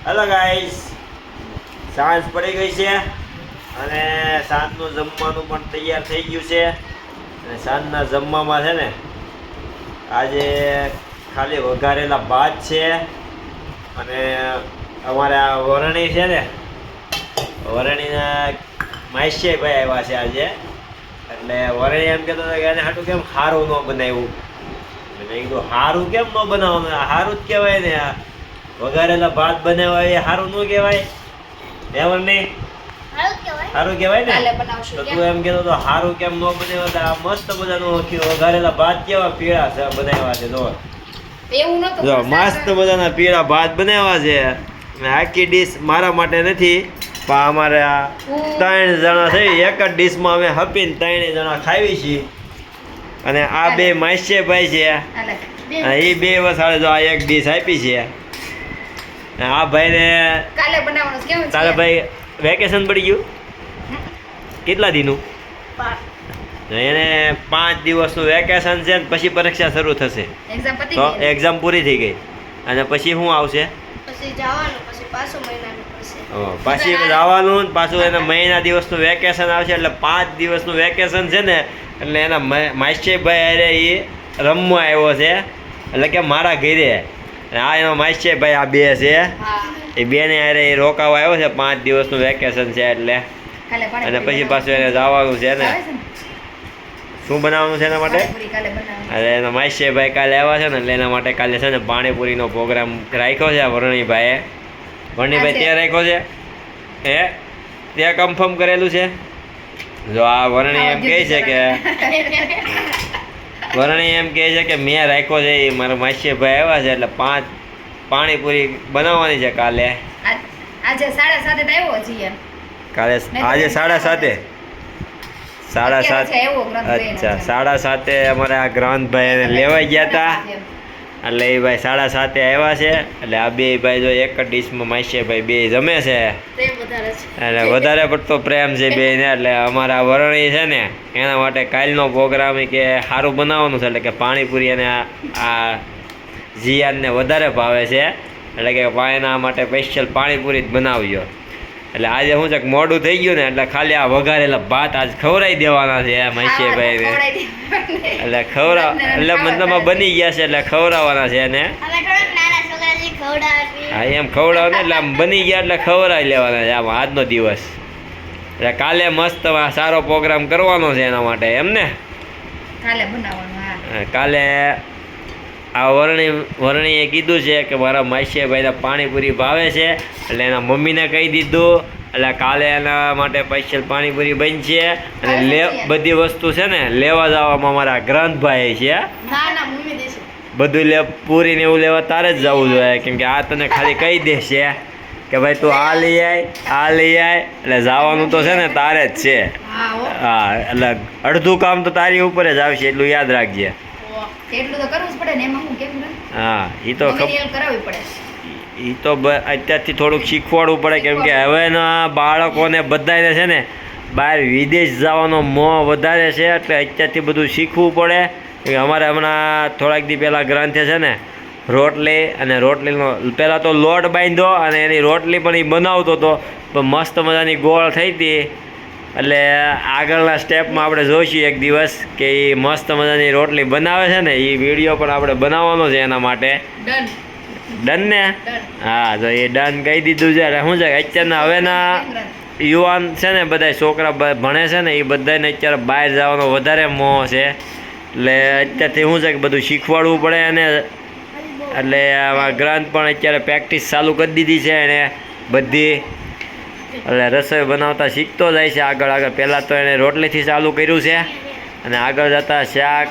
Hello guys, સાંજ પડી ગઈ છે અને સાંજનું જમવાનું પણ તૈયાર થઈ ગયું છે. અને સાંજના જમવામાં છે ને આજે ખાલી વઘારેલા ભાત છે અને અમારે આ વરણી છે ને, વરણીના માઈશેભાઈ આવ્યા છે આજે. એટલે વરણી એમ કહેતો હતો કે એને હાટું કેમ સારું ન બનાવ્યું. મેં કીધું સારું કેમ ન બનાવવાનું, સારું જ કહેવાય ને. આ વઘારેલા ભાત બનાવવા એ સારું ન કહેવાય? એમ નહીં સારું કહેવાય ને. તો તું એમ કહેતો તો સારું કેમ ન બનાવ્યો? આ મસ્ત મજાનું વઘારેલા ભાત કેવા પીળા છે બનાવ્યા છે. જો મસ્ત મજાના પીળા ભાત બનાવ્યા છે. આખી ડીશ મારા માટે નથી, પણ અમારે આ 3 જણા છે, એક જ ડીશમાં અમે હપીને 3 જણા ખાવી છીએ. અને આ બે માઈશેભાઈ છે, એ બે વસાડે જો આ એક ડીશ આપી છે. આ ભાઈને તારા ભાઈ વેકેશન પડી ગયું કેટલા દીનું? એને 5 દિવસનું વેકેશન છે, પછી પરીક્ષા શરૂ થશે. તો એક્ઝામ પૂરી થઈ ગઈ અને પછી શું આવશે? પછી જવાનું, પાછું એને મહિના દિવસનું વેકેશન આવશે. એટલે 5 દિવસનું વેકેશન છે ને, એટલે એના માઈશેભાઈ અરે એ રમવા આવ્યો છે. એટલે કે મારા ઘરે આ એનો માઈશેભાઈ આ બે છે, એ બેને અરે એ રોકાવા આવ્યો છે. 5 દિવસનું વેકેશન છે એટલે. અને પછી પાછું એને જવાનું છે ને. શું બનાવવાનું છે એના માટે? અરે એના માઈશેભાઈ કાલે આવ્યા છે ને, એટલે એના માટે કાલે છે ને પાણીપુરીનો પ્રોગ્રામ રાખ્યો છે વરણીભાઈએ. વરણીભાઈ ત્યાં રાખ્યો છે ત્યાં કન્ફર્મ કરેલું છે. જો આ વરણી એમ કહે છે કે મેં રાખ્યો છે, એ મારા માઈશેભાઈ આવ્યા છે એટલે 5 પાણીપુરી બનાવવાની છે કાલે. આજે 7:30 આવ્યો છીએ. કાલે આજે 7:30. અચ્છા, 7:30 અમારે આ ગ્રાંથભાઈ એને લેવા ગયા હતા. એટલે એ ભાઈ 7:30 આવ્યા છે. એટલે આ બે ભાઈ જો એક જ ડીશમાં માઈશેભાઈ બે જમે છે. એટલે વધારે પડતો પ્રેમ છે બે ને. એટલે અમારા વરણી છે ને એના માટે કાલનો પ્રોગ્રામ કે સારું બનાવવાનું છે. એટલે કે પાણીપુરી અને આ જીયાનને વધારે ભાવે છે. એટલે કે એના માટે સ્પેશિયલ પાણીપુરી જ બનાવ્યો. એટલે આજે શું છે કે મોડું થઈ ગયું ને, એટલે ખાલી આ વઘારેલા ભાત આજ ખવડાવી દેવાના છે માઈશેભાઈને. એટલે એટલે મતલબમાં બની ગયા છે એટલે ખવડાવવાના છે એને. હા એમ ખવડાવવાના, એટલે આમ બની ગયા એટલે ખવડાવી લેવાના છે આમ આજનો દિવસ. એટલે કાલે મસ્ત સારો પ્રોગ્રામ કરવાનો છે એના માટે એમ ને. કાલે આ વરણીએ કીધું છે કે મારા માઈશેભાઈને પાણીપુરી ભાવે છે. એટલે એના મમ્મીને કહી દીધું. એટલે કાલે એના માટે સ્પેશિયલ પાણીપુરી બનશે. અને બધી વસ્તુ છે ને લેવા જવામાં મારા ગ્રંથભાઈ છે. બધું પૂરી ને એવું લેવા તારે જ જવું જોઈએ, કેમ કે આ તને ખાલી કહી દેશે કે ભાઈ તું આ લઈ આય. એટલે જવાનું તો છે ને તારે જ છે. હા એટલે અડધું કામ તો તારી ઉપર જ આવશે, એટલું યાદ રાખજે. હા એ તો અત્યારથી થોડુંક શીખવાડવું પડે, કેમ કે હવેના બાળકોને બધાને છે ને બહાર વિદેશ જવાનો મોહ વધારે છે. એટલે અત્યારથી બધું શીખવું પડે. અમારે હમણાં થોડાક દી પહેલાં ગ્રંથે છે ને રોટલીનો પહેલાં તો લોટ બાંધ્યો અને એની રોટલી પણ એ બનાવતો હતો, તો મસ્ત મજાની ગોળ થઈ હતી. એટલે આગળના સ્ટેપમાં આપણે જોઈશું એક દિવસ કે એ મસ્ત મજાની રોટલી બનાવે છે ને, એ વિડીયો પણ આપણે બનાવવાનો છે એના માટે. ડન ને? હા તો એ ડન કહી દીધું છે. એટલે શું છે કે અત્યારના હવેના યુવાન છે ને બધા છોકરા ભણે છે ને, એ બધાને અત્યારે બહાર જવાનો વધારે મોહ છે. એટલે અત્યારથી શું છે કે બધું શીખવાડવું પડે એને. એટલે આમાં ગ્રંથ પણ અત્યારે પ્રેક્ટિસ ચાલુ કરી દીધી છે એને બધી. એટલે રસોઈ બનાવતા શીખતો જાય છે આગળ. પહેલાં તો એને રોટલીથી ચાલુ કર્યું છે અને આગળ જતાં શાક